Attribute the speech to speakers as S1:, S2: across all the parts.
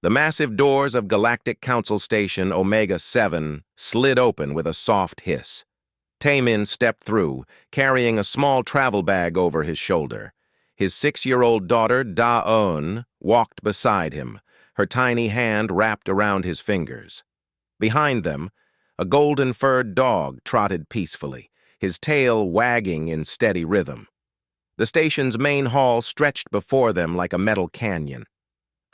S1: The massive doors of Galactic Council Station Omega-7 slid open with a soft hiss. Taemin stepped through, carrying a small travel bag over his shoulder. His 6-year-old daughter, Owne, walked beside him, her tiny hand wrapped around his fingers. Behind them, a golden-furred dog trotted peacefully, his tail wagging in steady rhythm. The station's main hall stretched before them like a metal canyon.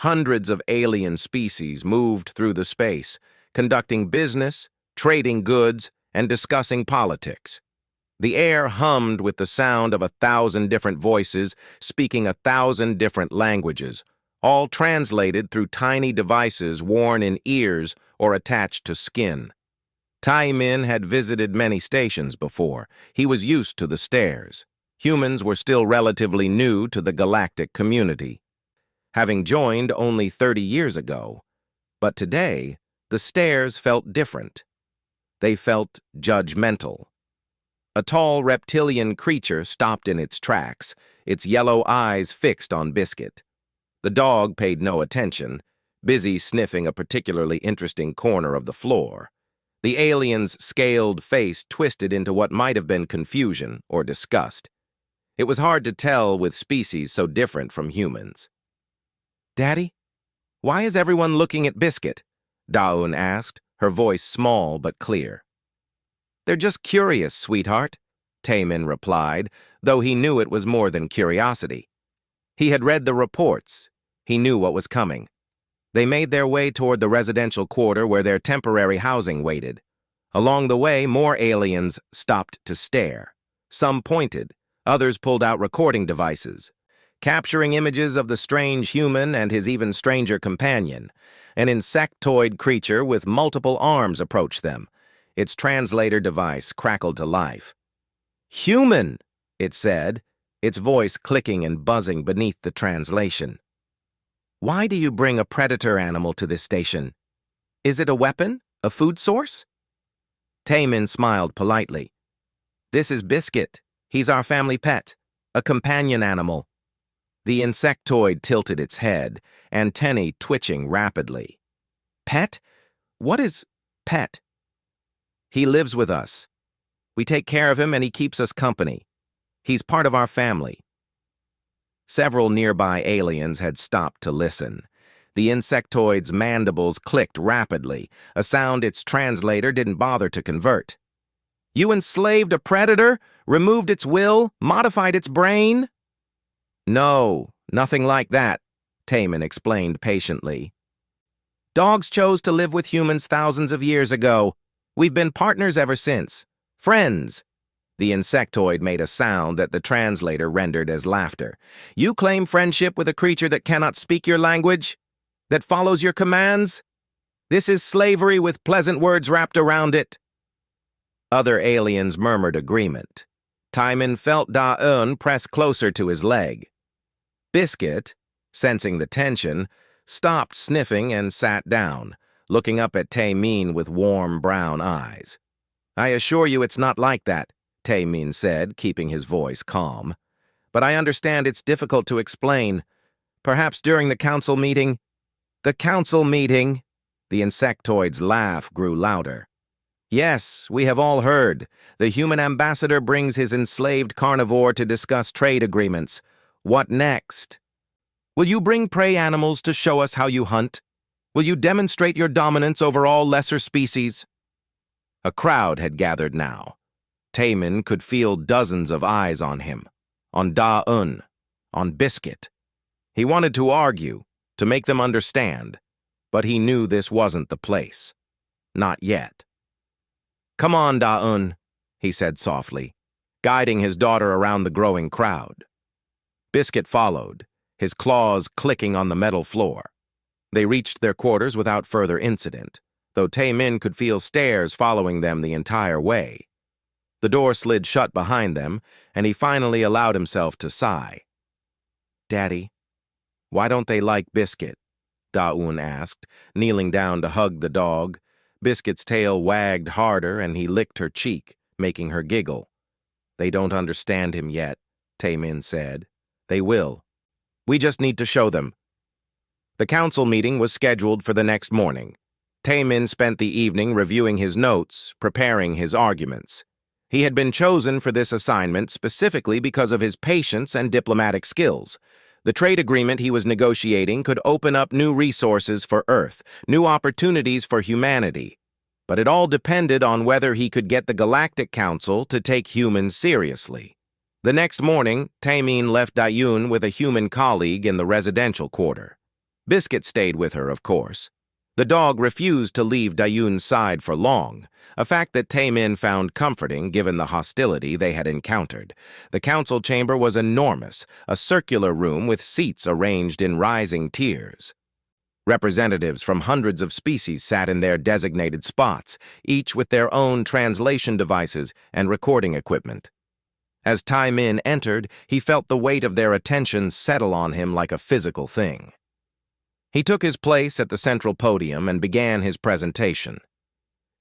S1: Hundreds of alien species moved through the space, conducting business, trading goods, and discussing politics. The air hummed with the sound of 1,000 different voices speaking 1,000 different languages, all translated through tiny devices worn in ears or attached to skin. Taemin had visited many stations before. He was used to the stares. Humans were still relatively new to the galactic community, having joined only 30 years ago. But today, the stares felt different. They felt judgmental. A tall reptilian creature stopped in its tracks, its yellow eyes fixed on Biscuit. The dog paid no attention, busy sniffing a particularly interesting corner of the floor. The alien's scaled face twisted into what might have been confusion or disgust. It was hard to tell with species so different from humans. "Daddy, why is everyone looking at Biscuit?" Owne asked, her voice small but clear. "They're just curious, sweetheart," Taemin replied, though he knew it was more than curiosity. He had read the reports. He knew what was coming. They made their way toward the residential quarter where their temporary housing waited. Along the way, more aliens stopped to stare. Some pointed, others pulled out recording devices, capturing images of the strange human and his even stranger companion. An insectoid creature with multiple arms approached them. Its translator device crackled to life. "Human," it said, its voice clicking and buzzing beneath the translation. "Why do you bring a predator animal to this station? Is it a weapon? A food source?" Taemin smiled politely. "This is Biscuit. He's our family pet, a companion animal." The insectoid tilted its head, antennae twitching rapidly. "Pet? What is pet?" "He lives with us. We take care of him and he keeps us company. He's part of our family." Several nearby aliens had stopped to listen. The insectoid's mandibles clicked rapidly, a sound its translator didn't bother to convert. "You enslaved a predator? Removed its will? Modified its brain?" "No, nothing like that," Taemin explained patiently. "Dogs chose to live with humans thousands of years ago. We've been partners ever since. Friends." The insectoid made a sound that the translator rendered as laughter. "You claim friendship with a creature that cannot speak your language? That follows your commands? This is slavery with pleasant words wrapped around it." Other aliens murmured agreement. Taemin felt Owne press closer to his leg. Biscuit, sensing the tension, stopped sniffing and sat down, looking up at Taemin with warm brown eyes. "I assure you it's not like that," Taemin said, keeping his voice calm. "But I understand it's difficult to explain. Perhaps during the council meeting—" "The council meeting!" The insectoid's laugh grew louder. "Yes, we have all heard. The human ambassador brings his enslaved carnivore to discuss trade agreements. What next? Will you bring prey animals to show us how you hunt? Will you demonstrate your dominance over all lesser species?" A crowd had gathered now. Taemin could feel dozens of eyes on him, on Owne, on Biscuit. He wanted to argue, to make them understand, but he knew this wasn't the place. Not yet. "Come on, Owne," he said softly, guiding his daughter around the growing crowd. Biscuit followed, his claws clicking on the metal floor. They reached their quarters without further incident, though Taemin could feel stares following them the entire way. The door slid shut behind them, and he finally allowed himself to sigh. "Daddy, why don't they like Biscuit?" Owne asked, kneeling down to hug the dog. Biscuit's tail wagged harder, and he licked her cheek, making her giggle. "They don't understand him yet," Taemin said. "They will. We just need to show them." The council meeting was scheduled for the next morning. Taemin spent the evening reviewing his notes, preparing his arguments. He had been chosen for this assignment specifically because of his patience and diplomatic skills. The trade agreement he was negotiating could open up new resources for Earth, new opportunities for humanity. But it all depended on whether he could get the Galactic Council to take humans seriously. The next morning, Taemin left Dayun with a human colleague in the residential quarter. Biscuit stayed with her, of course. The dog refused to leave Dayun's side for long, a fact that Taemin found comforting given the hostility they had encountered. The council chamber was enormous, a circular room with seats arranged in rising tiers. Representatives from hundreds of species sat in their designated spots, each with their own translation devices and recording equipment. As Taemin entered, he felt the weight of their attention settle on him like a physical thing. He took his place at the central podium and began his presentation.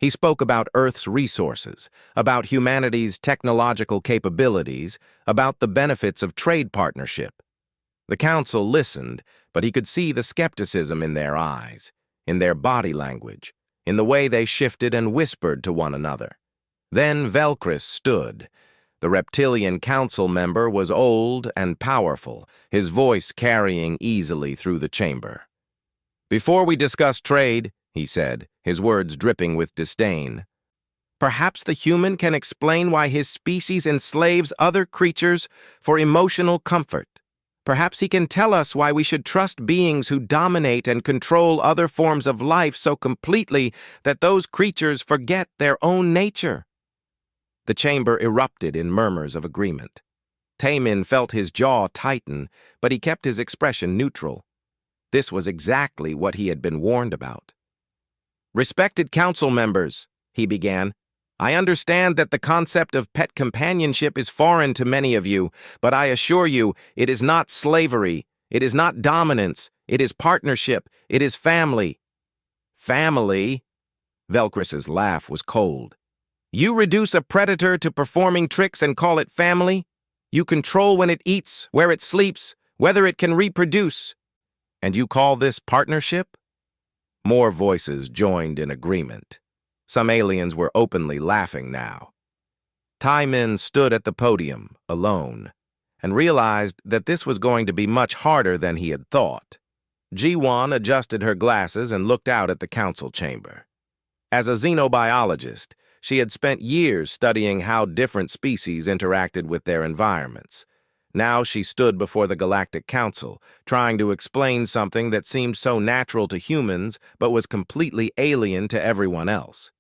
S1: He spoke about Earth's resources, about humanity's technological capabilities, about the benefits of trade partnership. The council listened, but he could see the skepticism in their eyes, in their body language, in the way they shifted and whispered to one another. Then Velcris stood. The reptilian council member was old and powerful, his voice carrying easily through the chamber. "Before we discuss trade," he said, his words dripping with disdain, "perhaps the human can explain why his species enslaves other creatures for emotional comfort. Perhaps he can tell us why we should trust beings who dominate and control other forms of life so completely that those creatures forget their own nature." The chamber erupted in murmurs of agreement. Taemin felt his jaw tighten, but he kept his expression neutral. This was exactly what he had been warned about. "Respected council members," he began, "I understand that the concept of pet companionship is foreign to many of you, but I assure you it is not slavery, it is not dominance, it is partnership, it is family." "Family?" Velcris's laugh was cold. "You reduce a predator to performing tricks and call it family? You control when it eats, where it sleeps, whether it can reproduce. And you call this partnership?" More voices joined in agreement. Some aliens were openly laughing now. Taemin stood at the podium, alone, and realized that this was going to be much harder than he had thought. Ji-won adjusted her glasses and looked out at the council chamber. As a xenobiologist, she had spent years studying how different species interacted with their environments. Now she stood before the Galactic Council, trying to explain something that seemed so natural to humans but was completely alien to everyone else.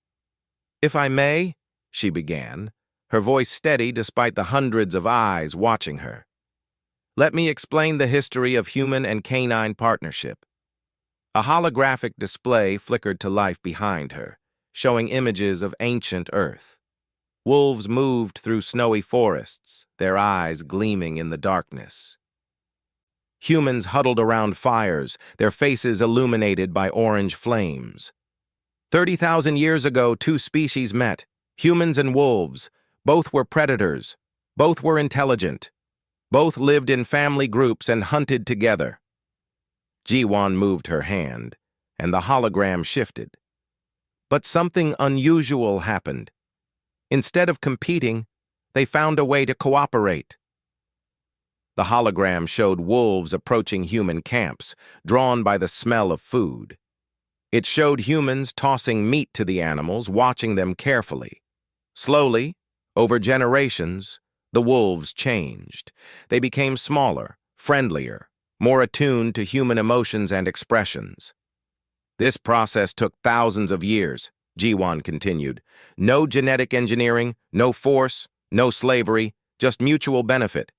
S1: "If I may," she began, her voice steady despite the hundreds of eyes watching her. "Let me explain the history of human and canine partnership." A holographic display flickered to life behind her, showing images of ancient Earth. Wolves moved through snowy forests, their eyes gleaming in the darkness. Humans huddled around fires, their faces illuminated by orange flames. 30,000 years ago, two species met, humans and wolves. Both were predators. Both were intelligent. Both lived in family groups and hunted together. Ji-won moved her hand, and the hologram shifted. But something unusual happened. Instead of competing, they found a way to cooperate. The hologram showed wolves approaching human camps, drawn by the smell of food. It showed humans tossing meat to the animals, watching them carefully. Slowly, over generations, the wolves changed. They became smaller, friendlier, more attuned to human emotions and expressions. This process took thousands of years, Ji-won continued. No genetic engineering, no force, no slavery, just mutual benefit.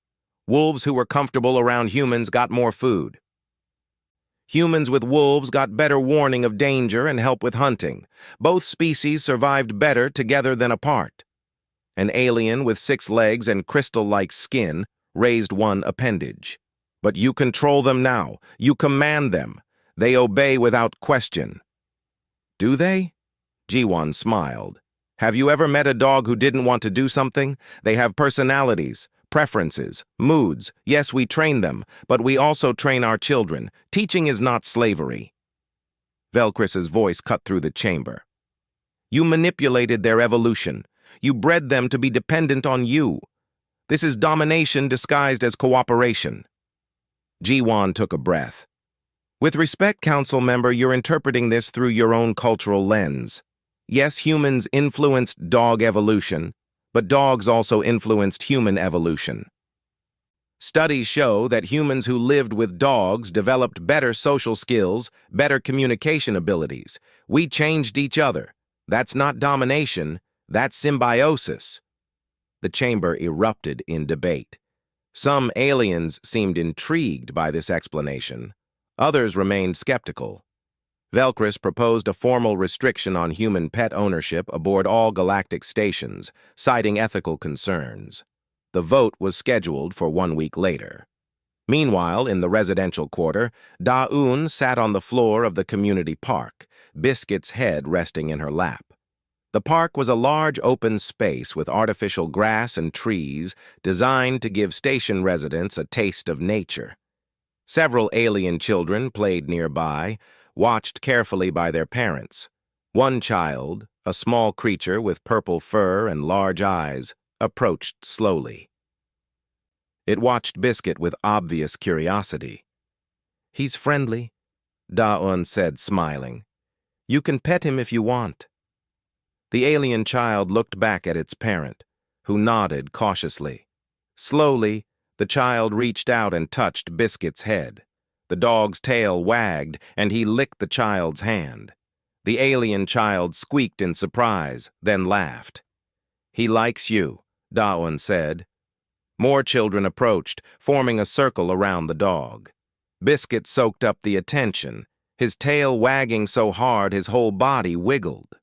S1: Wolves who were comfortable around humans got more food. Humans with wolves got better warning of danger and help with hunting. Both species survived better together than apart. An alien with 6 legs and crystal-like skin raised one appendage. But you control them now. You command them. They obey without question. Do they? Ji-won smiled. Have you ever met a dog who didn't want to do something? They have personalities, preferences, moods. Yes, we train them, but we also train our children. Teaching is not slavery." Velcris's voice cut through the chamber. "You manipulated their evolution. You bred them to be dependent on you. This is domination disguised as cooperation." Jiwan took a breath. "With respect, Council Member, you're interpreting this through your own cultural lens. Yes, humans influenced dog evolution, but dogs also influenced human evolution. Studies show that humans who lived with dogs developed better social skills, better communication abilities. We changed each other. That's not domination, that's symbiosis." The chamber erupted in debate. Some aliens seemed intrigued by this explanation. Others remained skeptical. Velcris proposed a formal restriction on human pet ownership aboard all galactic stations, citing ethical concerns. The vote was scheduled for 1 week later. Meanwhile, in the residential quarter, Owne sat on the floor of the community park, Biscuit's head resting in her lap. The park was a large open space with artificial grass and trees designed to give station residents a taste of nature. Several alien children played nearby, watched carefully by their parents. One child, a small creature with purple fur and large eyes, approached slowly. It watched Biscuit with obvious curiosity. "He's friendly," Owne said, smiling. "You can pet him if you want." The alien child looked back at its parent, who nodded cautiously. Slowly, the child reached out and touched Biscuit's head. The dog's tail wagged, and he licked the child's hand. The alien child squeaked in surprise, then laughed. "He likes you," Owne said. More children approached, forming a circle around the dog. Biscuit soaked up the attention, his tail wagging so hard his whole body wiggled.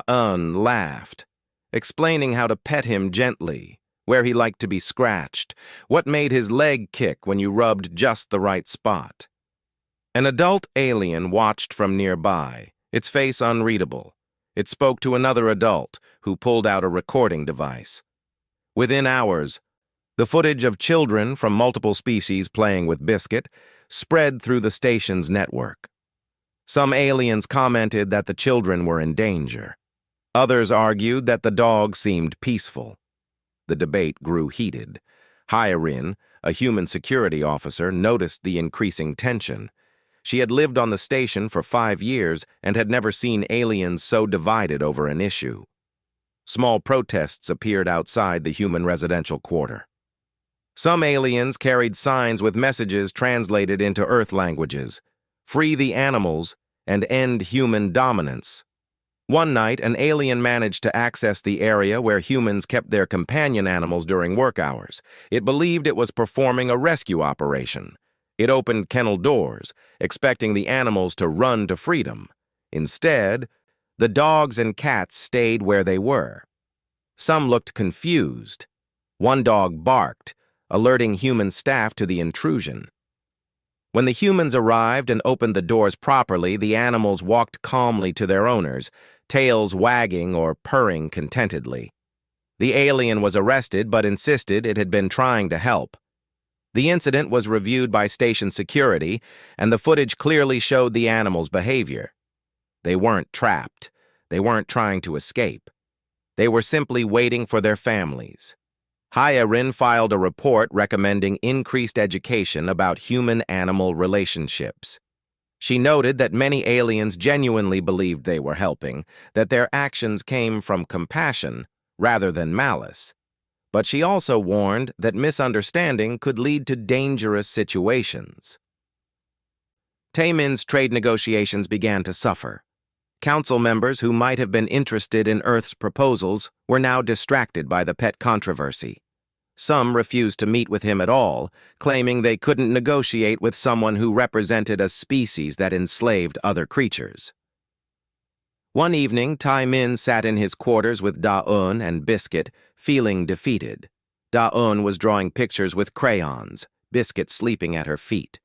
S1: Owne laughed, explaining how to pet him gently, where he liked to be scratched, what made his leg kick when you rubbed just the right spot. An adult alien watched from nearby, its face unreadable. It spoke to another adult, who pulled out a recording device. Within hours, the footage of children from multiple species playing with Biscuit spread through the station's network. Some aliens commented that the children were in danger. Others argued that the dog seemed peaceful. The debate grew heated. Hyarin, a human security officer, noticed the increasing tension. She had lived on the station for 5 years and had never seen aliens so divided over an issue. Small protests appeared outside the human residential quarter. Some aliens carried signs with messages translated into Earth languages. "Free the animals and end human dominance." One night, an alien managed to access the area where humans kept their companion animals during work hours. It believed it was performing a rescue operation. It opened kennel doors, expecting the animals to run to freedom. Instead, the dogs and cats stayed where they were. Some looked confused. One dog barked, alerting human staff to the intrusion. When the humans arrived and opened the doors properly, the animals walked calmly to their owners, tails wagging or purring contentedly. The alien was arrested but insisted it had been trying to help. The incident was reviewed by station security, and the footage clearly showed the animals' behavior. They weren't trapped. They weren't trying to escape. They were simply waiting for their families. Hyarin filed a report recommending increased education about human-animal relationships. She noted that many aliens genuinely believed they were helping, that their actions came from compassion rather than malice. But she also warned that misunderstanding could lead to dangerous situations. Taemin's trade negotiations began to suffer. Council members who might have been interested in Earth's proposals were now distracted by the pet controversy. Some refused to meet with him at all, claiming they couldn't negotiate with someone who represented a species that enslaved other creatures. One evening, Taemin sat in his quarters with Owne and Biscuit, feeling defeated. Owne was drawing pictures with crayons, Biscuit sleeping at her feet.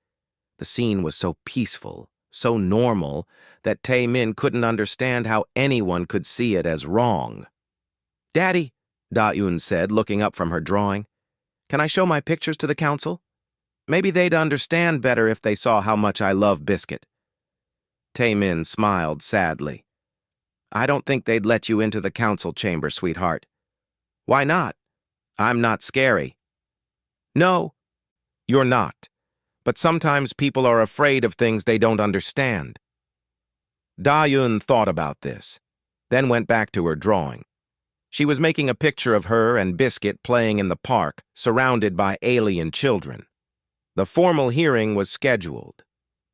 S1: The scene was so peaceful, so normal, that Taemin couldn't understand how anyone could see it as wrong. "Daddy," Owne said, looking up from her drawing, Can I show my pictures to the council? Maybe they'd understand better if they saw how much I love Biscuit. Taemin smiled sadly. I don't think they'd let you into the council chamber, sweetheart. Why not? I'm not scary. No, you're not. But sometimes people are afraid of things they don't understand. Da-Eun thought about this, then went back to her drawing. She was making a picture of her and Biscuit playing in the park, surrounded by alien children. The formal hearing was scheduled.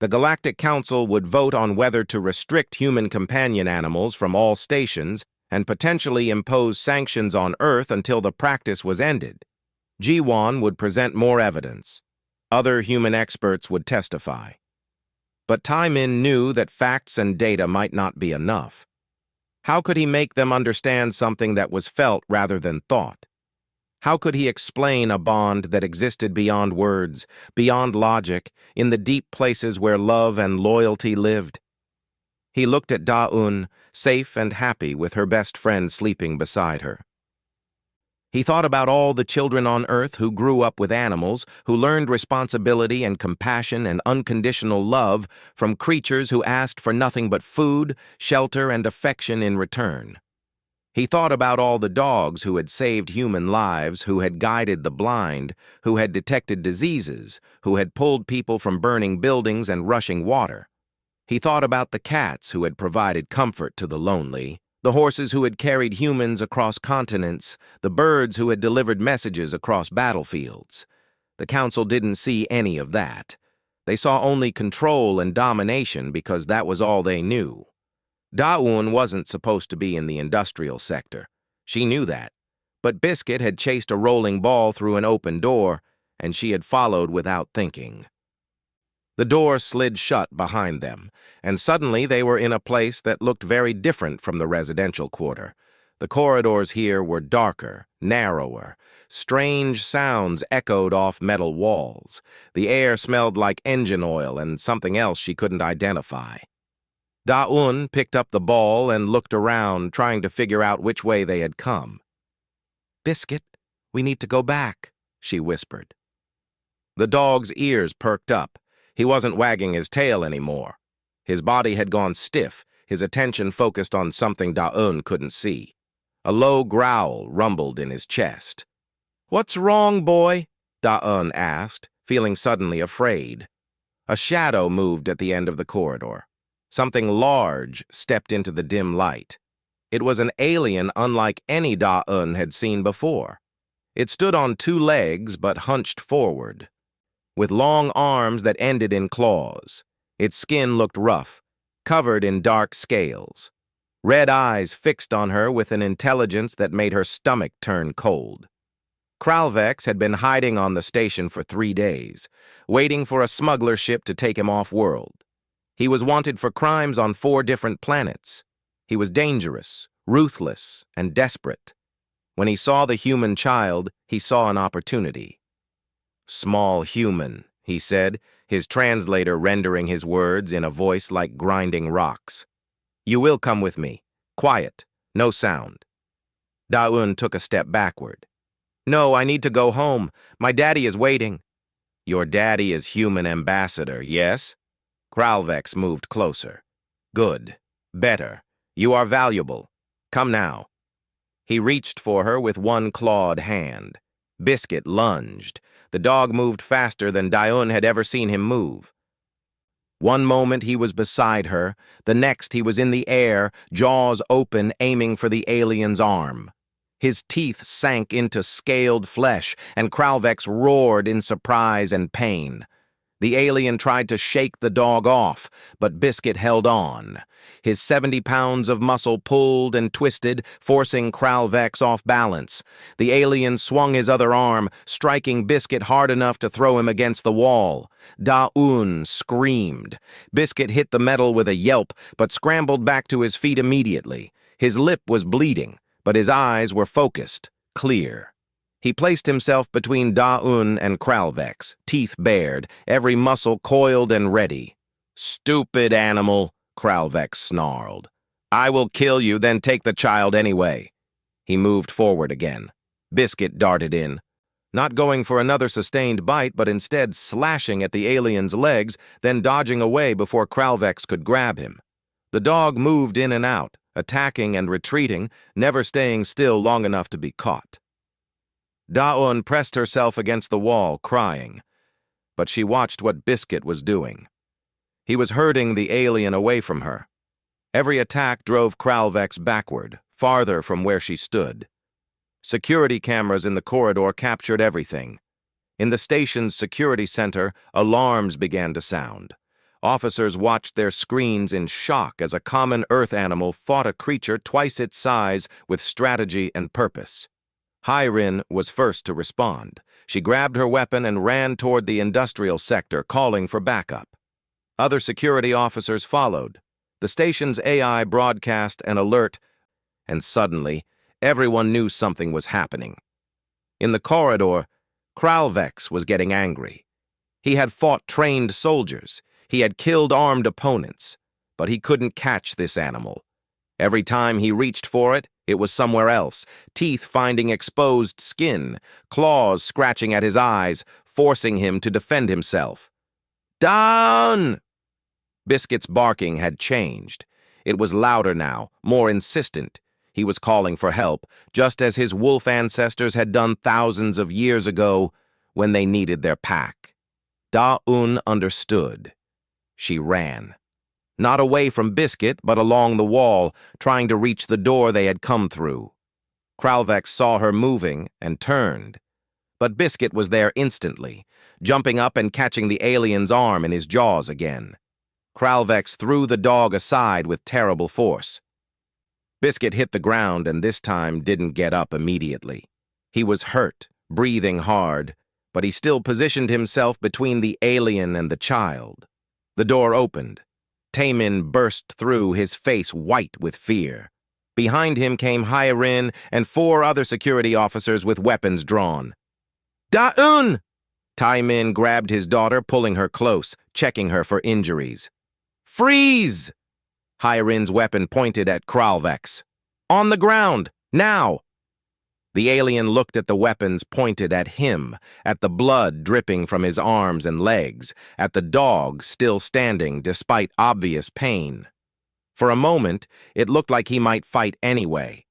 S1: The Galactic Council would vote on whether to restrict human companion animals from all stations and potentially impose sanctions on Earth until the practice was ended. Ji-won would present more evidence. Other human experts would testify. But Taemin knew that facts and data might not be enough. How could he make them understand something that was felt rather than thought? How could he explain a bond that existed beyond words, beyond logic, in the deep places where love and loyalty lived? He looked at Da-Eun, safe and happy with her best friend sleeping beside her. He thought about all the children on Earth who grew up with animals, who learned responsibility and compassion and unconditional love from creatures who asked for nothing but food, shelter, and affection in return. He thought about all the dogs who had saved human lives, who had guided the blind, who had detected diseases, who had pulled people from burning buildings and rushing water. He thought about the cats who had provided comfort to the lonely, the horses who had carried humans across continents, the birds who had delivered messages across battlefields. The council didn't see any of that. They saw only control and domination because that was all they knew. Da-Eun wasn't supposed to be in the industrial sector. She knew that. But Biscuit had chased a rolling ball through an open door, and she had followed without thinking. The door slid shut behind them, and suddenly they were in a place that looked very different from the residential quarter. The corridors here were darker, narrower. Strange sounds echoed off metal walls. The air smelled like engine oil and something else she couldn't identify. Da-Eun picked up the ball and looked around, trying to figure out which way they had come. "Biscuit, we need to go back," she whispered. The dog's ears perked up. He wasn't wagging his tail anymore. His body had gone stiff, his attention focused on something Da-Eun couldn't see. A low growl rumbled in his chest. "What's wrong, boy?" Da-Eun asked, feeling suddenly afraid. A shadow moved at the end of the corridor. Something large stepped into the dim light. It was an alien unlike any Da-Eun had seen before. It stood on two legs but hunched forward, with long arms that ended in claws. Its skin looked rough, covered in dark scales. Red eyes fixed on her with an intelligence that made her stomach turn cold. Kralvex had been hiding on the station for 3 days, waiting for a smuggler ship to take him off-world. He was wanted for crimes on 4 different planets. He was dangerous, ruthless, and desperate. When he saw the human child, he saw an opportunity. "Small human," he said, his translator rendering his words in a voice like grinding rocks. "You will come with me. Quiet, no sound." Da-Eun took a step backward. "No, I need to go home. My daddy is waiting." "Your daddy is human ambassador, yes?" Kralvex moved closer. "Good. Better. You are valuable. Come now." He reached for her with one clawed hand. Biscuit lunged. The dog moved faster than Da-Eun had ever seen him move. One moment he was beside her, the next he was in the air, jaws open, aiming for the alien's arm. His teeth sank into scaled flesh, and Kralvex roared in surprise and pain. The alien tried to shake the dog off, but Biscuit held on. His 70 pounds of muscle pulled and twisted, forcing Kralvex off balance. The alien swung his other arm, striking Biscuit hard enough to throw him against the wall. Da-Eun screamed. Biscuit hit the metal with a yelp, but scrambled back to his feet immediately. His lip was bleeding, but his eyes were focused, clear. He placed himself between Da-Eun and Kralvex, teeth bared, every muscle coiled and ready. "Stupid animal," Kralvex snarled. "I will kill you, then take the child anyway." He moved forward again. Biscuit darted in. not going for another sustained bite but instead slashing at the alien's legs, then dodging away before Kralvex could grab him. The dog moved in and out, attacking and retreating, never staying still long enough to be caught. Owne pressed herself against the wall, crying, but she watched what Biscuit was doing. He was herding the alien away from her. Every attack drove Kralvex backward, farther from where she stood. Security cameras in the corridor captured everything. In the station's security center, alarms began to sound. Officers watched their screens in shock as a common Earth animal fought a creature twice its size with strategy and purpose. Hyrin was first to respond. She grabbed her weapon and ran toward the industrial sector, calling for backup. Other security officers followed. The station's AI broadcast an alert, and suddenly, everyone knew something was happening. In the corridor, Kralvex was getting angry. He had fought trained soldiers. He had killed armed opponents, but he couldn't catch this animal. Every time he reached for it, it was somewhere else, teeth finding exposed skin, claws scratching at his eyes, forcing him to defend himself. Down! Biscuit's barking had changed. It was louder now, more insistent. He was calling for help, just as his wolf ancestors had done thousands of years ago when they needed their pack. Owne understood. She ran. Not away from Biscuit, but along the wall, trying to reach the door they had come through. Kralvex saw her moving and turned. But Biscuit was there instantly, jumping up and catching the alien's arm in his jaws again. Kralvex threw the dog aside with terrible force. Biscuit hit the ground and this time didn't get up immediately. He was hurt, breathing hard, but he still positioned himself between the alien and the child. The door opened. Taemin burst through, his face white with fear. Behind him came Hyrin and 4 other security officers with weapons drawn. Owne! Taemin grabbed his daughter, pulling her close, checking her for injuries. Freeze! Hyrin's weapon pointed at Kralvex. On the ground, now! The alien looked at the weapons pointed at him, at the blood dripping from his arms and legs, at the dog still standing despite obvious pain. For a moment, it looked like he might fight anyway.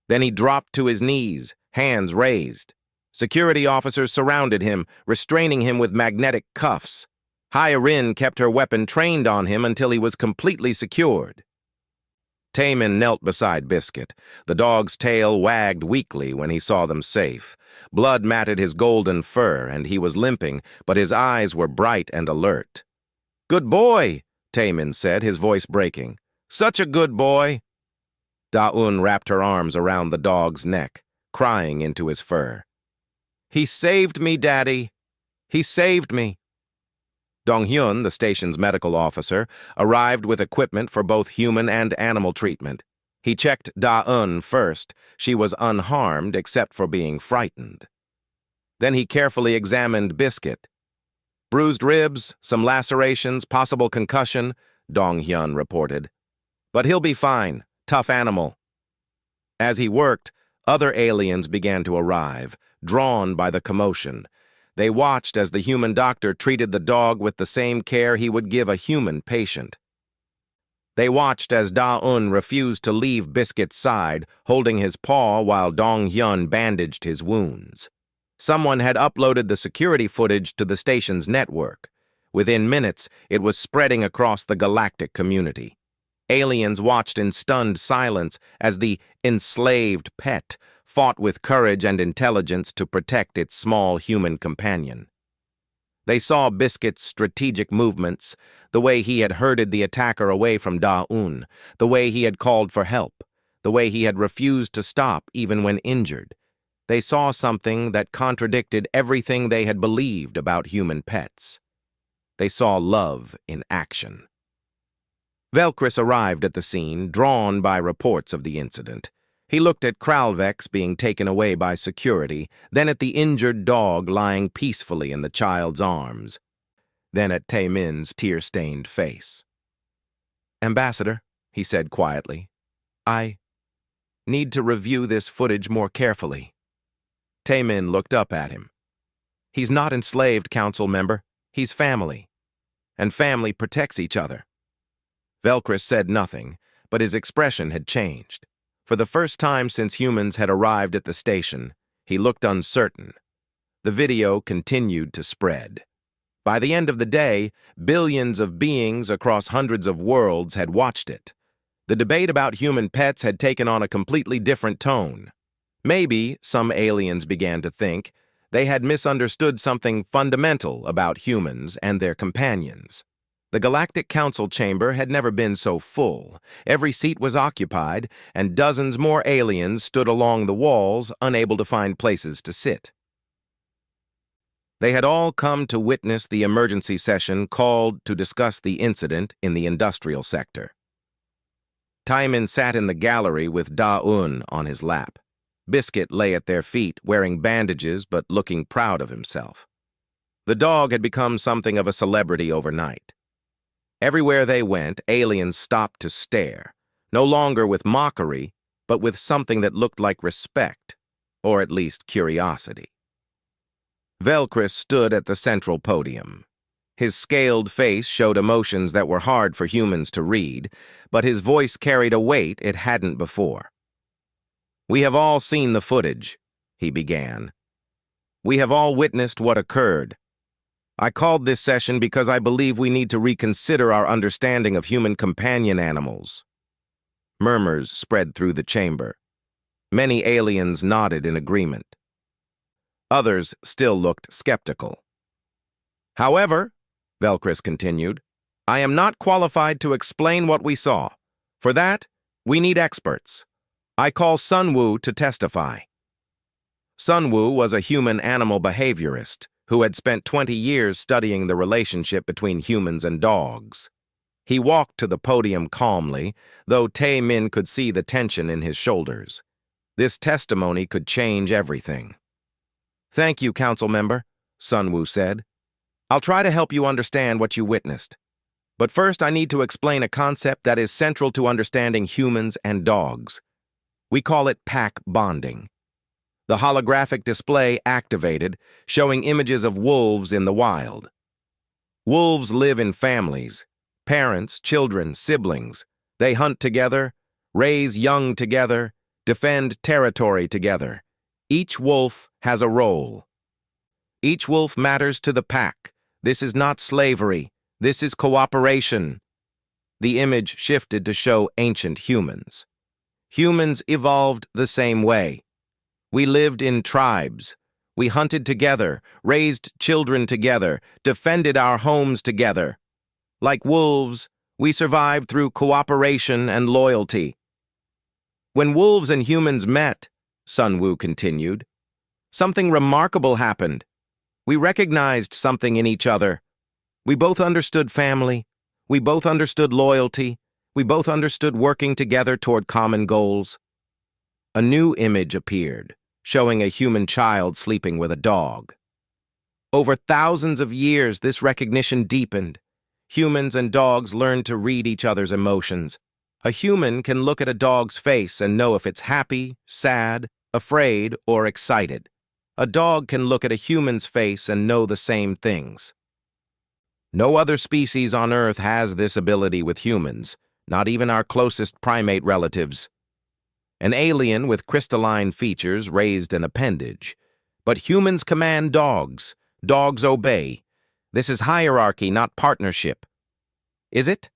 S1: Then he dropped to his knees, hands raised. Security officers surrounded him, restraining him with magnetic cuffs. Hyrin kept her weapon trained on him until he was completely secured. Taemin knelt beside Biscuit. The dog's tail wagged weakly when he saw them safe. Blood matted his golden fur, and he was limping, but his eyes were bright and alert. "Good boy," Taemin said, his voice breaking. "Such a good boy." Owne wrapped her arms around the dog's neck, crying into his fur. "He saved me, Daddy. He saved me." Donghyun, the station's medical officer, arrived with equipment for both human and animal treatment. He checked Owne first. She was unharmed except for being frightened. Then he carefully examined Biscuit. "Bruised ribs, some lacerations, possible concussion," Donghyun reported. "But he'll be fine. Tough animal." As he worked, other aliens began to arrive, drawn by the commotion. They watched as the human doctor treated the dog with the same care he would give a human patient. They watched as Owne refused to leave Biscuit's side, holding his paw while Donghyun bandaged his wounds. Someone had uploaded the security footage to the station's network. Within minutes, it was spreading across the galactic community. Aliens watched in stunned silence as the enslaved pet fought with courage and intelligence to protect its small human companion. They saw Biscuit's strategic movements, the way he had herded the attacker away from Owne, the way he had called for help, the way he had refused to stop even when injured. They saw something that contradicted everything they had believed about human pets. They saw love in action. Velkris arrived at the scene, drawn by reports of the incident. He looked at Kralvex being taken away by security, then at the injured dog lying peacefully in the child's arms, then at Taemin's tear-stained face. "Ambassador," he said quietly, "I need to review this footage more carefully." Taemin looked up at him. He's not enslaved, council member. He's family. And family protects each other. Velcris said nothing, but his expression had changed. For the first time since humans had arrived at the station, he looked uncertain. The video continued to spread. By the end of the day, billions of beings across hundreds of worlds had watched it. The debate about human pets had taken on a completely different tone. Maybe, some aliens began to think, they had misunderstood something fundamental about humans and their companions. The Galactic Council chamber had never been so full. Every seat was occupied, and dozens more aliens stood along the walls, unable to find places to sit. They had all come to witness the emergency session called to discuss the incident in the industrial sector. Taimin sat in the gallery with Owne on his lap. Biscuit lay at their feet, wearing bandages but looking proud of himself. The dog had become something of a celebrity overnight. Everywhere they went, aliens stopped to stare, no longer with mockery, but with something that looked like respect, or at least curiosity. Velcris stood at the central podium. His scaled face showed emotions that were hard for humans to read, but his voice carried a weight it hadn't before. "We have all seen the footage," he began. "We have all witnessed what occurred. I called this session because I believe we need to reconsider our understanding of human companion animals." Murmurs spread through the chamber. Many aliens nodded in agreement. Others still looked skeptical. "However," Velcris continued, "I am not qualified to explain what we saw. For that, we need experts. I call Sunwoo to testify." Sunwoo was a human-animal behaviorist who had spent 20 years studying the relationship between humans and dogs. He walked to the podium calmly, though Tae-min could see the tension in his shoulders. This testimony could change everything. "Thank you, council member," Sunwoo said. "I'll try to help you understand what you witnessed. But first I need to explain a concept that is central to understanding humans and dogs. We call it pack bonding." The holographic display activated, showing images of wolves in the wild. Wolves live in families. Parents, children, siblings. They hunt together, raise young together, defend territory together. Each wolf has a role. Each wolf matters to the pack. This is not slavery. This is cooperation. The image shifted to show ancient humans. Humans evolved the same way. We lived in tribes. We hunted together, raised children together, defended our homes together. Like wolves, we survived through cooperation and loyalty. When wolves and humans met, Sunwoo continued, something remarkable happened. We recognized something in each other. We both understood family. We both understood loyalty. We both understood working together toward common goals. A new image appeared, showing a human child sleeping with a dog. Over thousands of years, this recognition deepened. Humans and dogs learned to read each other's emotions. A human can look at a dog's face and know if it's happy, sad, afraid, or excited. A dog can look at a human's face and know the same things. No other species on Earth has this ability with humans, not even our closest primate relatives. An alien with crystalline features raised an appendage. But humans command dogs. Dogs obey. This is hierarchy, not partnership. Is it?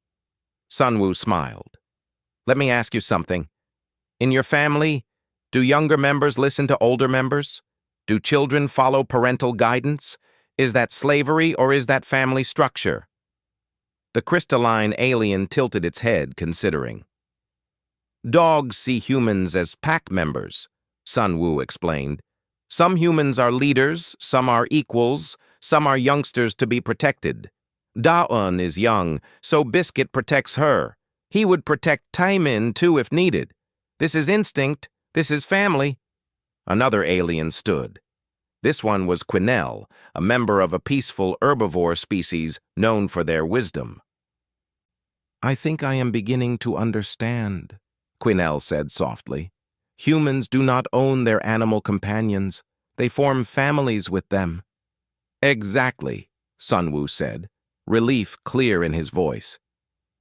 S1: Sunwoo smiled. Let me ask you something. In your family, do younger members listen to older members? Do children follow parental guidance? Is that slavery or is that family structure? The crystalline alien tilted its head, considering. Dogs see humans as pack members, Sunwoo explained. Some humans are leaders, some are equals, some are youngsters to be protected. Owne is young, so Biscuit protects her. He would protect Taemin too if needed. This is instinct. This is family. Another alien stood. This one was Quinnell, a member of a peaceful herbivore species known for their wisdom. I think I am beginning to understand, Quinnell said softly. Humans do not own their animal companions. They form families with them. Exactly, Sunwoo said, relief clear in his voice.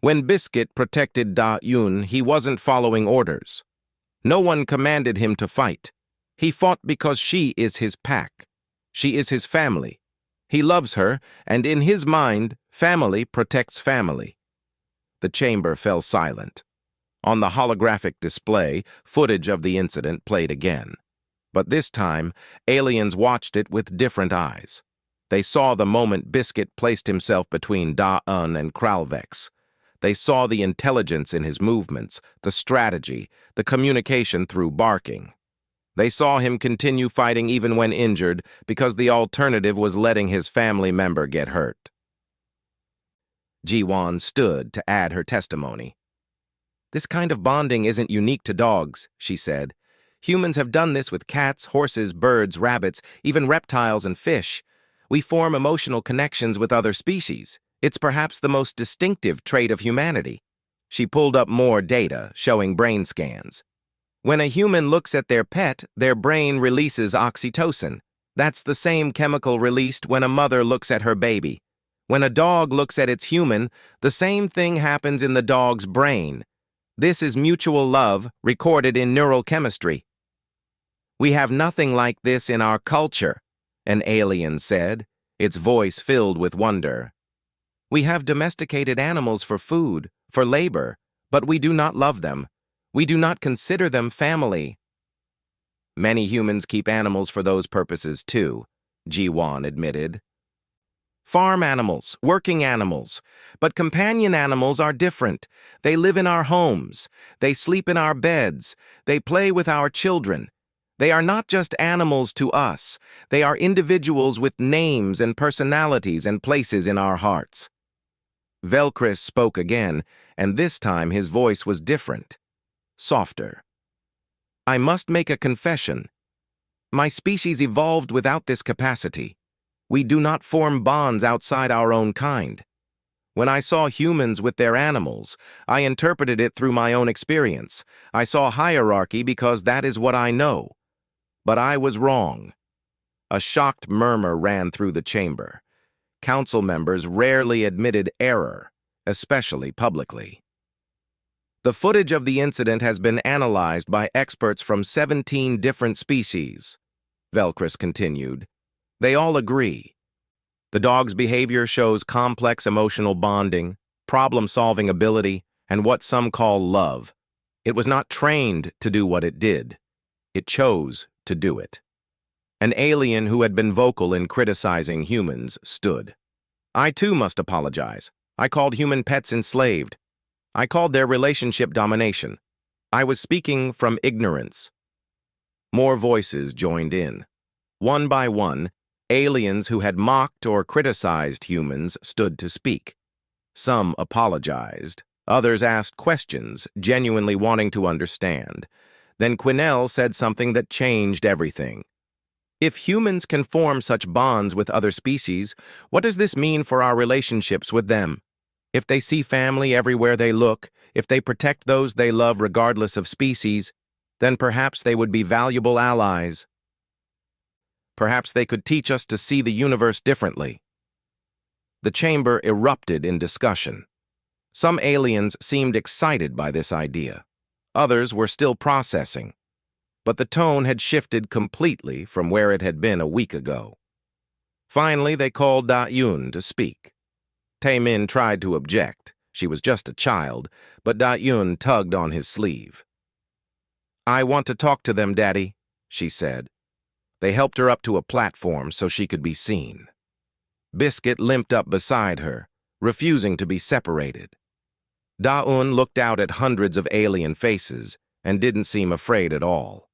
S1: When Biscuit protected Da-Yun, he wasn't following orders. No one commanded him to fight. He fought because she is his pack. She is his family. He loves her, and in his mind, family protects family. The chamber fell silent. On the holographic display, footage of the incident played again. But this time, aliens watched it with different eyes. They saw the moment Biscuit placed himself between Da-Un and Kralvex. They saw the intelligence in his movements, the strategy, the communication through barking. They saw him continue fighting even when injured because the alternative was letting his family member get hurt. Ji-Won stood to add her testimony. "This kind of bonding isn't unique to dogs," she said. "Humans have done this with cats, horses, birds, rabbits, even reptiles and fish. We form emotional connections with other species. It's perhaps the most distinctive trait of humanity." She pulled up more data, showing brain scans. When a human looks at their pet, their brain releases oxytocin. That's the same chemical released when a mother looks at her baby. When a dog looks at its human, the same thing happens in the dog's brain. This is mutual love, recorded in neural chemistry. "We have nothing like this in our culture," an alien said, its voice filled with wonder. "We have domesticated animals for food, for labor, but we do not love them. We do not consider them family." "Many humans keep animals for those purposes too," Ji-Won admitted. "Farm animals, working animals. But companion animals are different. They live in our homes. They sleep in our beds. They play with our children. They are not just animals to us. They are individuals with names and personalities and places in our hearts." Velcris spoke again, and this time his voice was different, softer. "I must make a confession. My species evolved without this capacity. We do not form bonds outside our own kind. When I saw humans with their animals, I interpreted it through my own experience. I saw hierarchy because that is what I know. But I was wrong." A shocked murmur ran through the chamber. Council members rarely admitted error, especially publicly. "The footage of the incident has been analyzed by experts from 17 different species," Velcris continued. "They all agree. The dog's behavior shows complex emotional bonding, problem-solving ability, and what some call love. It was not trained to do what it did. It chose to do it." An alien who had been vocal in criticizing humans stood. "I too must apologize. I called human pets enslaved. I called their relationship domination. I was speaking from ignorance." More voices joined in. One by one, aliens who had mocked or criticized humans stood to speak. Some apologized. Others asked questions, genuinely wanting to understand. Then Quinnell said something that changed everything. "If humans can form such bonds with other species, what does this mean for our relationships with them? If they see family everywhere they look, if they protect those they love regardless of species, then perhaps they would be valuable allies. Perhaps they could teach us to see the universe differently." The chamber erupted in discussion. Some aliens seemed excited by this idea. Others were still processing. But the tone had shifted completely from where it had been a week ago. Finally, they called Da-Yun to speak. Tae-min tried to object. She was just a child, but Da-Yun tugged on his sleeve. "I want to talk to them, Daddy," she said. They helped her up to a platform so she could be seen. Biscuit limped up beside her, refusing to be separated. Da-Un looked out at hundreds of alien faces and didn't seem afraid at all.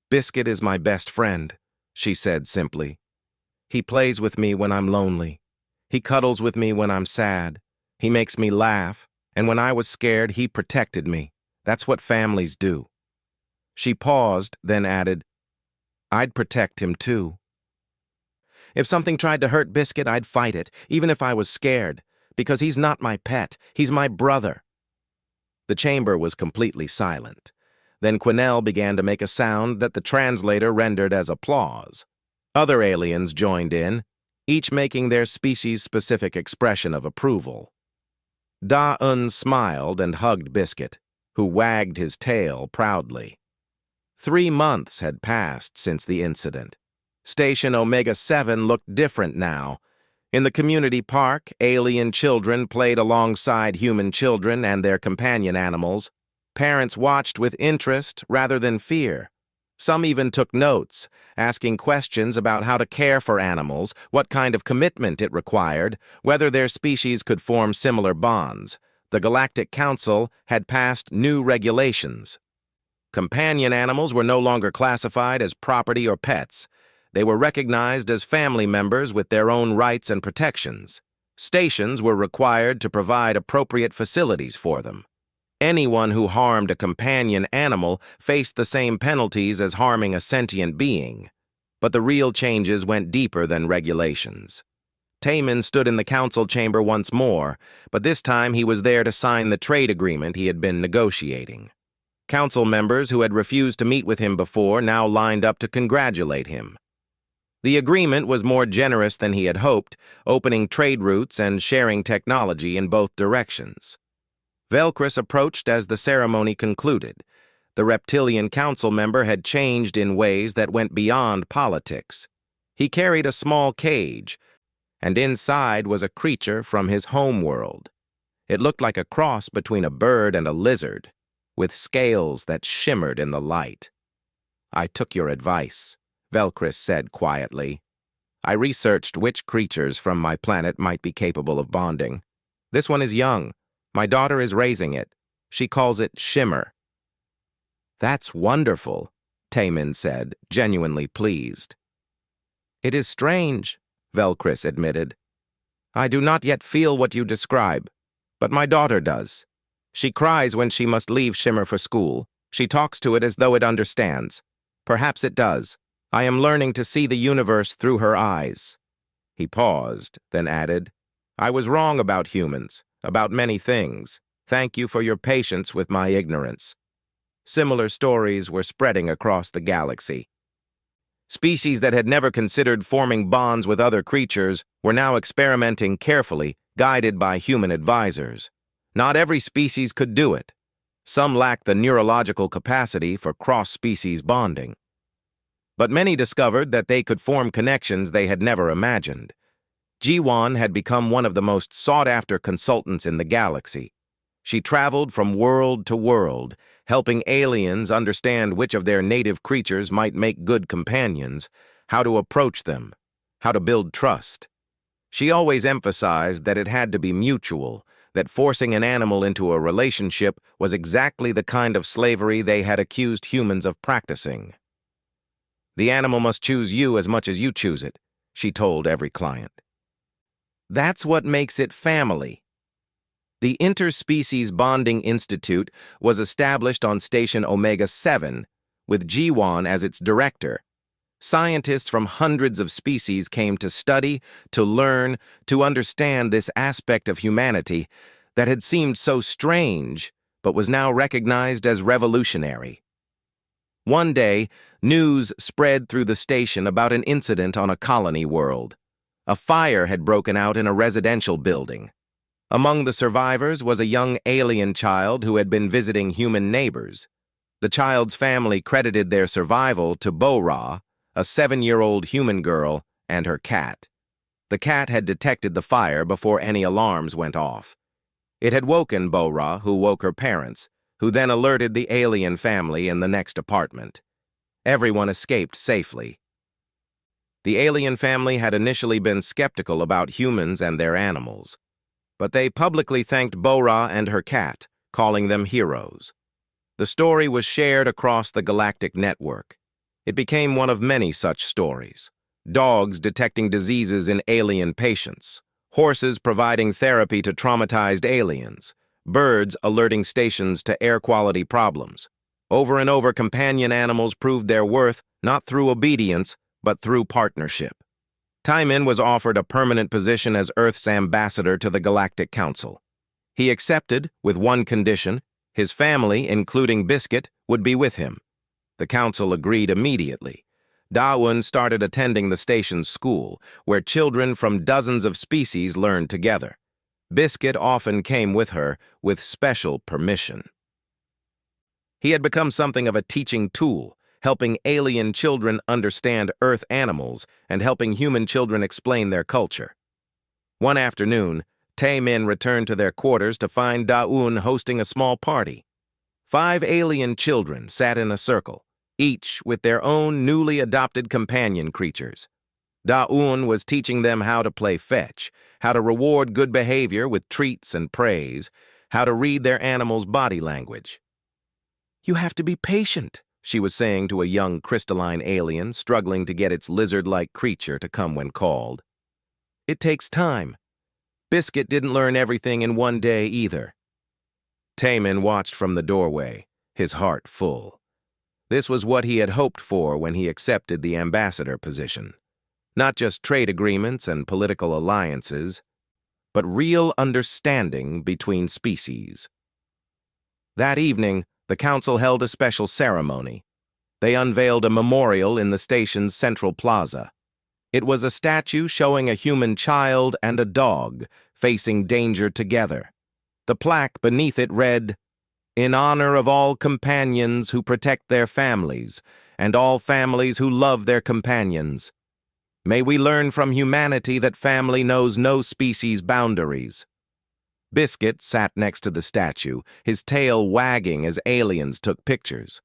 S1: "Biscuit is my best friend," she said simply. "He plays with me when I'm lonely. He cuddles with me when I'm sad. He makes me laugh, and when I was scared, he protected me. That's what families do." She paused, then added, "I'd protect him too. If something tried to hurt Biscuit, I'd fight it, even if I was scared, because he's not my pet, he's my brother." The chamber was completely silent. Then Quinnell began to make a sound that the translator rendered as applause. Other aliens joined in. each making their species-specific expression of approval. Owne smiled and hugged Biscuit, who wagged his tail proudly. 3 months had passed since the incident. Station Omega-7 looked different now. In the community park, alien children played alongside human children and their companion animals. Parents watched with interest rather than fear. Some even took notes, asking questions about how to care for animals, what kind of commitment it required, whether their species could form similar bonds. The Galactic Council had passed new regulations. Companion animals were no longer classified as property or pets. They were recognized as family members with their own rights and protections. Stations were required to provide appropriate facilities for them. Anyone who harmed a companion animal faced the same penalties as harming a sentient being. But the real changes went deeper than regulations. Taemin stood in the council chamber once more, but this time he was there to sign the trade agreement he had been negotiating. Council members who had refused to meet with him before now lined up to congratulate him. The agreement was more generous than he had hoped, opening trade routes and sharing technology in both directions. Velcris approached as the ceremony concluded. The reptilian council member had changed in ways that went beyond politics. He carried a small cage, and inside was a creature from his homeworld. It looked like a cross between a bird and a lizard, with scales that shimmered in the light. "I took your advice," Velcris said quietly. "I researched which creatures from my planet might be capable of bonding. This one is young. My daughter is raising it. She calls it Shimmer." "That's wonderful," Taemin said, genuinely pleased. "It is strange," Velcris admitted. "I do not yet feel what you describe, but my daughter does. She cries when she must leave Shimmer for school. She talks to it as though it understands. Perhaps it does. I am learning to see the universe through her eyes." He paused, then added, "I was wrong about humans, about many things. Thank you for your patience with my ignorance." Similar stories were spreading across the galaxy. Species that had never considered forming bonds with other creatures were now experimenting carefully, guided by human advisors. Not every species could do it. Some lacked the neurological capacity for cross-species bonding. But many discovered that they could form connections they had never imagined. Jiwon had become one of the most sought-after consultants in the galaxy. She traveled from world to world, helping aliens understand which of their native creatures might make good companions, how to approach them, how to build trust. She always emphasized that it had to be mutual, that forcing an animal into a relationship was exactly the kind of slavery they had accused humans of practicing. "The animal must choose you as much as you choose it," she told every client. "That's what makes it family." The Interspecies Bonding Institute was established on Station Omega-7, with Jiwon as its director. Scientists from hundreds of species came to study, to learn, to understand this aspect of humanity that had seemed so strange, but was now recognized as revolutionary. One day, news spread through the station about an incident on a colony world. A fire had broken out in a residential building. Among the survivors was a young alien child who had been visiting human neighbors. The child's family credited their survival to Bo-Ra, a 7-year-old human girl, and her cat. The cat had detected the fire before any alarms went off. It had woken Bo-Ra, who woke her parents, who then alerted the alien family in the next apartment. Everyone escaped safely. The alien family had initially been skeptical about humans and their animals, but they publicly thanked Bo-Ra and her cat, calling them heroes. The story was shared across the galactic network. It became one of many such stories. Dogs detecting diseases in alien patients, horses providing therapy to traumatized aliens, birds alerting stations to air quality problems. Over and over, companion animals proved their worth not through obedience, but through partnership. Taemin was offered a permanent position as Earth's ambassador to the Galactic Council. He accepted, with one condition: his family, including Biscuit, would be with him. The council agreed immediately. Owne started attending the station's school, where children from dozens of species learned together. Biscuit often came with her, with special permission. He had become something of a teaching tool, helping alien children understand Earth animals and helping human children explain their culture. One afternoon, Taemin returned to their quarters to find Owne hosting a small party. 5 alien children sat in a circle, each with their own newly adopted companion creatures. Owne was teaching them how to play fetch, how to reward good behavior with treats and praise, how to read their animal's body language. "You have to be patient," she was saying to a young crystalline alien struggling to get its lizard-like creature to come when called. "It takes time. Biscuit didn't learn everything in one day either." Taemin watched from the doorway, his heart full. This was what he had hoped for when he accepted the ambassador position. Not just trade agreements and political alliances, but real understanding between species. That evening, the council held a special ceremony. They unveiled a memorial in the station's central plaza. It was a statue showing a human child and a dog facing danger together. The plaque beneath it read, "In honor of all companions who protect their families, and all families who love their companions. May we learn from humanity that family knows no species boundaries." Biscuit sat next to the statue, his tail wagging as aliens took pictures.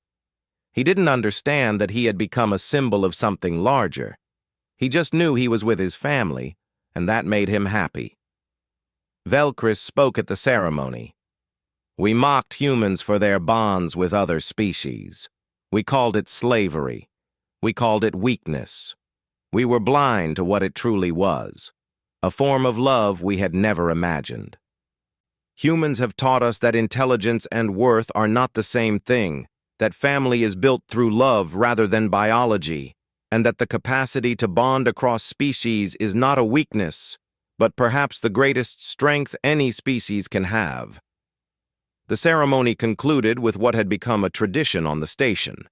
S1: He didn't understand that he had become a symbol of something larger. He just knew he was with his family, and that made him happy. Velcris spoke at the ceremony. "We mocked humans for their bonds with other species. We called it slavery. We called it weakness. We were blind to what it truly was, a form of love we had never imagined. Humans have taught us that intelligence and worth are not the same thing, that family is built through love rather than biology, and that the capacity to bond across species is not a weakness, but perhaps the greatest strength any species can have." The ceremony concluded with what had become a tradition on the station.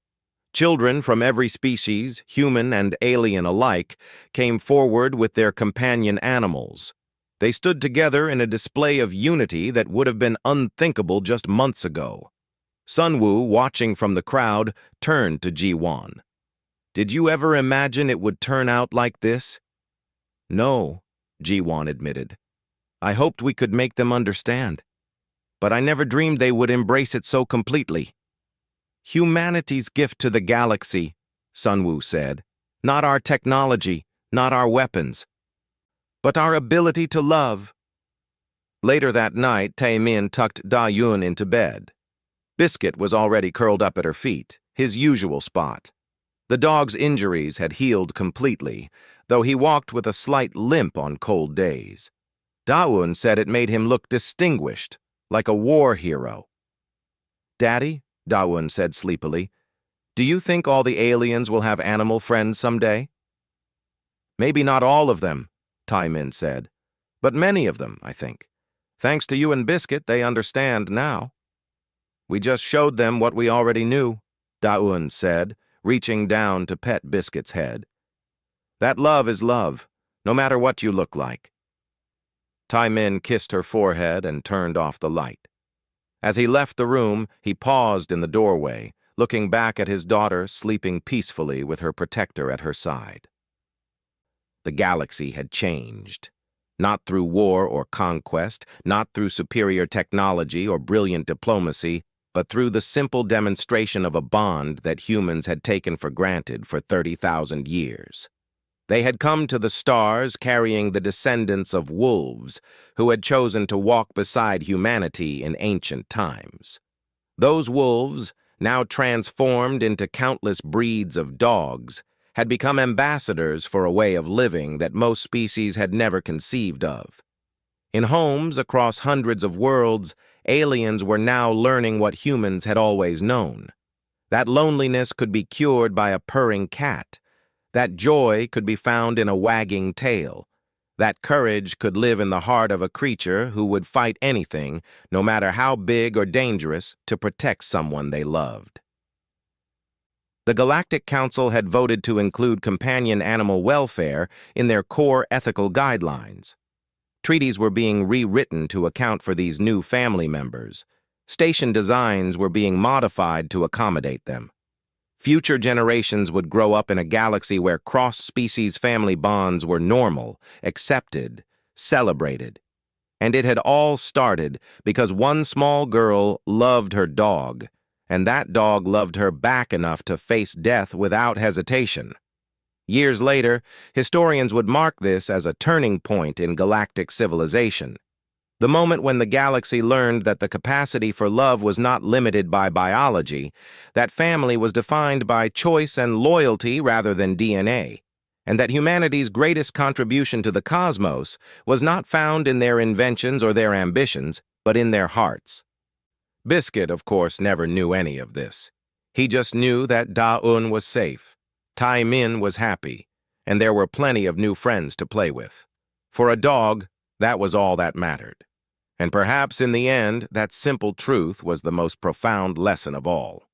S1: Children from every species, human and alien alike, came forward with their companion animals. They stood together in a display of unity that would have been unthinkable just months ago. Sunwoo, watching from the crowd, turned to Ji-won. "Did you ever imagine it would turn out like this?" "No," Ji-won admitted. "I hoped we could make them understand. But I never dreamed they would embrace it so completely." "Humanity's gift to the galaxy," Sunwoo said. "Not our technology, not our weapons, but our ability to love." Later that night, Taemin tucked Owne into bed. Biscuit was already curled up at her feet, his usual spot. The dog's injuries had healed completely, though he walked with a slight limp on cold days. Owne said it made him look distinguished, like a war hero. "Daddy," Owne said sleepily, "do you think all the aliens will have animal friends someday?" "Maybe not all of them," Taemin said, "but many of them, I think. Thanks to you and Biscuit, they understand now." "We just showed them what we already knew," Owne said, reaching down to pet Biscuit's head. "That love is love, no matter what you look like." Taemin kissed her forehead and turned off the light. As he left the room, he paused in the doorway, looking back at his daughter sleeping peacefully with her protector at her side. The galaxy had changed. Not through war or conquest, not through superior technology or brilliant diplomacy, but through the simple demonstration of a bond that humans had taken for granted for 30,000 years. They had come to the stars carrying the descendants of wolves who had chosen to walk beside humanity in ancient times. Those wolves, now transformed into countless breeds of dogs, had become ambassadors for a way of living that most species had never conceived of. In homes across hundreds of worlds, aliens were now learning what humans had always known. That loneliness could be cured by a purring cat. That joy could be found in a wagging tail. That courage could live in the heart of a creature who would fight anything, no matter how big or dangerous, to protect someone they loved. The Galactic Council had voted to include companion animal welfare in their core ethical guidelines. Treaties were being rewritten to account for these new family members. Station designs were being modified to accommodate them. Future generations would grow up in a galaxy where cross-species family bonds were normal, accepted, celebrated. And it had all started because one small girl loved her dog, and that dog loved her back enough to face death without hesitation. Years later, historians would mark this as a turning point in galactic civilization. The moment when the galaxy learned that the capacity for love was not limited by biology, that family was defined by choice and loyalty rather than DNA, and that humanity's greatest contribution to the cosmos was not found in their inventions or their ambitions, but in their hearts. Biscuit, of course, never knew any of this. He just knew that Owne was safe, Tai Min was happy, and there were plenty of new friends to play with. For a dog, that was all that mattered. And perhaps in the end, that simple truth was the most profound lesson of all.